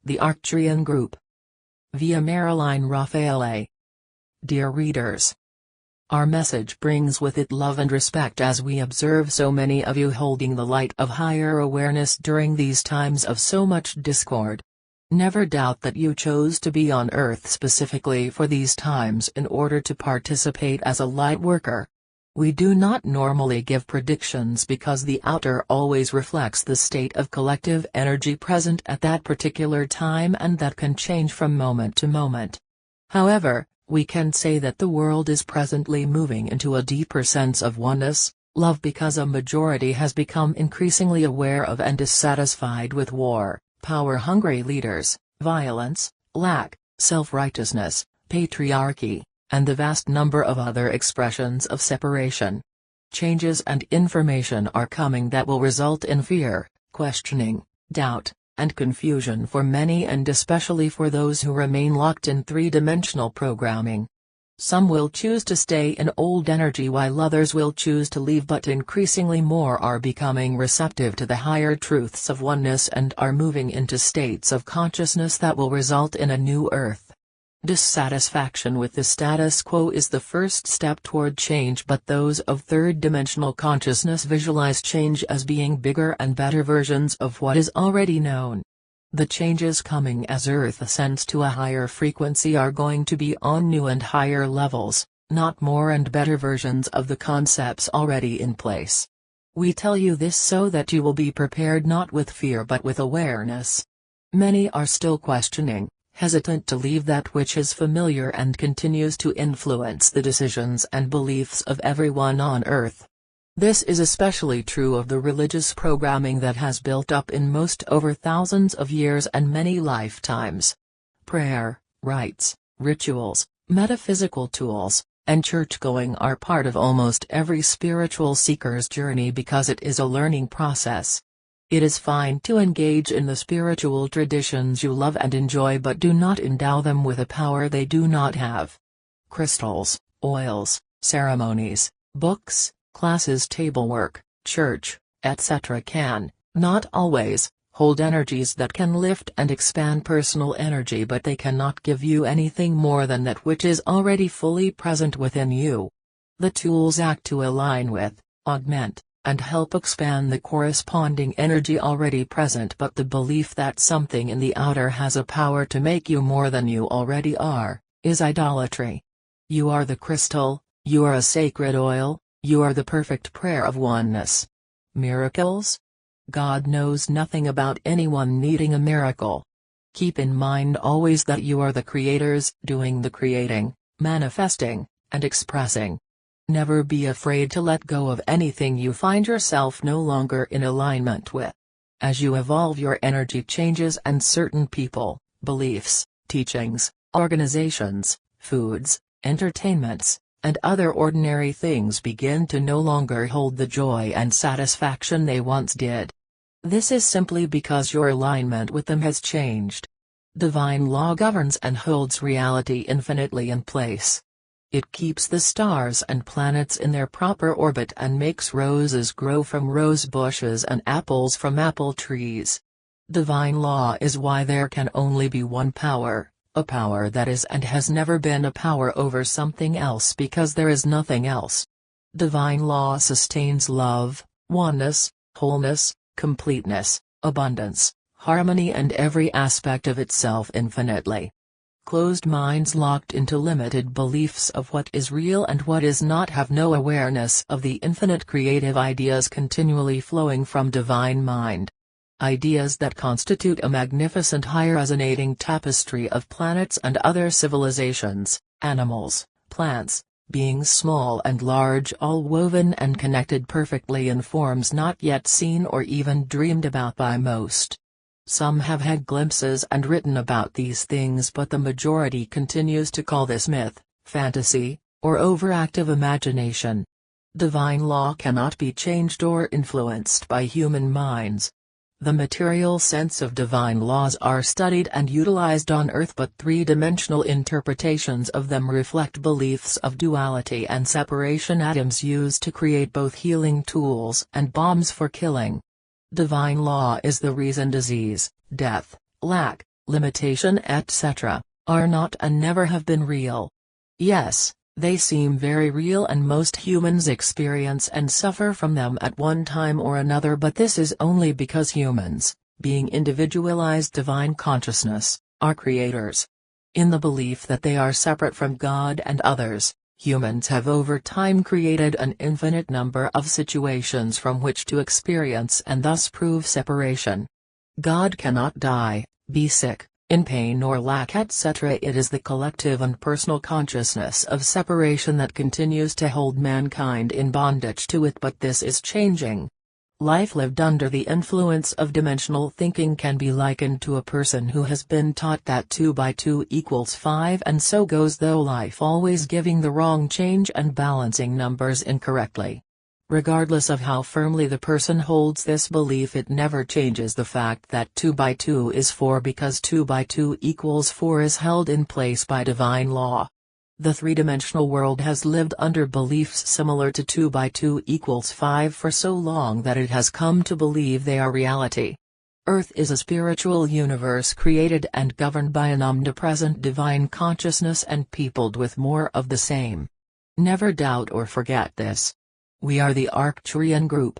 The Arcturian Group. Via Marilyn Raffaele. Dear readers, our message brings with it love and respect as we observe so many of you holding the light of higher awareness during these times of so much discord. Never doubt that you chose to be on Earth specifically for these times in order to participate as a light worker. We do not normally give predictions because the outer always reflects the state of collective energy present at that particular time, and that can change from moment to moment. However, we can say that the world is presently moving into a deeper sense of oneness, love, because a majority has become increasingly aware of and dissatisfied with war, power-hungry leaders, violence, lack, self-righteousness, patriarchy, and the vast number of other expressions of separation. Changes and information are coming that will result in fear, questioning, doubt, and confusion for many, and especially for those who remain locked in three-dimensional programming. Some will choose to stay in old energy while others will choose to leave, but increasingly more are becoming receptive to the higher truths of oneness and are moving into states of consciousness that will result in a new Earth. Dissatisfaction with the status quo is the first step toward change, but those of third-dimensional consciousness visualize change as being bigger and better versions of what is already known. The changes coming as Earth ascends to a higher frequency are going to be on new and higher levels, not more and better versions of the concepts already in place. We tell you this so that you will be prepared, not with fear but with awareness. Many are still questioning, hesitant to leave that which is familiar and continues to influence the decisions and beliefs of everyone on Earth. This is especially true of the religious programming that has built up in most over thousands of years and many lifetimes. Prayer, rites, rituals, metaphysical tools, and church-going are part of almost every spiritual seeker's journey because it is a learning process. It is fine to engage in the spiritual traditions you love and enjoy, but do not endow them with a power they do not have. Crystals, oils, ceremonies, books, classes, table work, church, etc. can, not always, hold energies that can lift and expand personal energy, but they cannot give you anything more than that which is already fully present within you. The tools act to align with, augment, and help expand the corresponding energy already present, but the belief that something in the outer has a power to make you more than you already are, is idolatry. You are the crystal, you are a sacred oil, you are the perfect prayer of oneness. Miracles? God knows nothing about anyone needing a miracle. Keep in mind always that you are the creators doing the creating, manifesting, and expressing. Never be afraid to let go of anything you find yourself no longer in alignment with. As you evolve, your energy changes and certain people, beliefs, teachings, organizations, foods, entertainments, and other ordinary things begin to no longer hold the joy and satisfaction they once did. This is simply because your alignment with them has changed. Divine law governs and holds reality infinitely in place. It keeps the stars and planets in their proper orbit and makes roses grow from rose bushes and apples from apple trees. Divine law is why there can only be one power, a power that is and has never been a power over something else, because there is nothing else. Divine law sustains love, oneness, wholeness, completeness, abundance, harmony, and every aspect of itself infinitely. Closed minds locked into limited beliefs of what is real and what is not have no awareness of the infinite creative ideas continually flowing from divine mind. Ideas that constitute a magnificent high resonating tapestry of planets and other civilizations, animals, plants, beings small and large, all woven and connected perfectly in forms not yet seen or even dreamed about by most. Some have had glimpses and written about these things, but the majority continues to call this myth, fantasy, or overactive imagination. Divine law cannot be changed or influenced by human minds. The material sense of divine laws are studied and utilized on Earth, but three-dimensional interpretations of them reflect beliefs of duality and separation, atoms used to create both healing tools and bombs for killing. Divine law is the reason disease, death, lack, limitation etc., are not and never have been real. Yes, they seem very real and most humans experience and suffer from them at one time or another, but this is only because humans, being individualized divine consciousness, are creators. In the belief that they are separate from God and others, humans have over time created an infinite number of situations from which to experience and thus prove separation. God cannot die, be sick, in pain or lack etc. It is the collective and personal consciousness of separation that continues to hold mankind in bondage to it, but this is changing. Life lived under the influence of dimensional thinking can be likened to a person who has been taught that 2 by 2 equals 5 and so goes through life always giving the wrong change and balancing numbers incorrectly. Regardless of how firmly the person holds this belief, it never changes the fact that 2 by 2 is 4 because 2 by 2 equals 4 is held in place by divine law. The three-dimensional world has lived under beliefs similar to 2 by 2 equals 5 for so long that it has come to believe they are reality. Earth is a spiritual universe created and governed by an omnipresent divine consciousness and peopled with more of the same. Never doubt or forget this. We are the Arcturian group.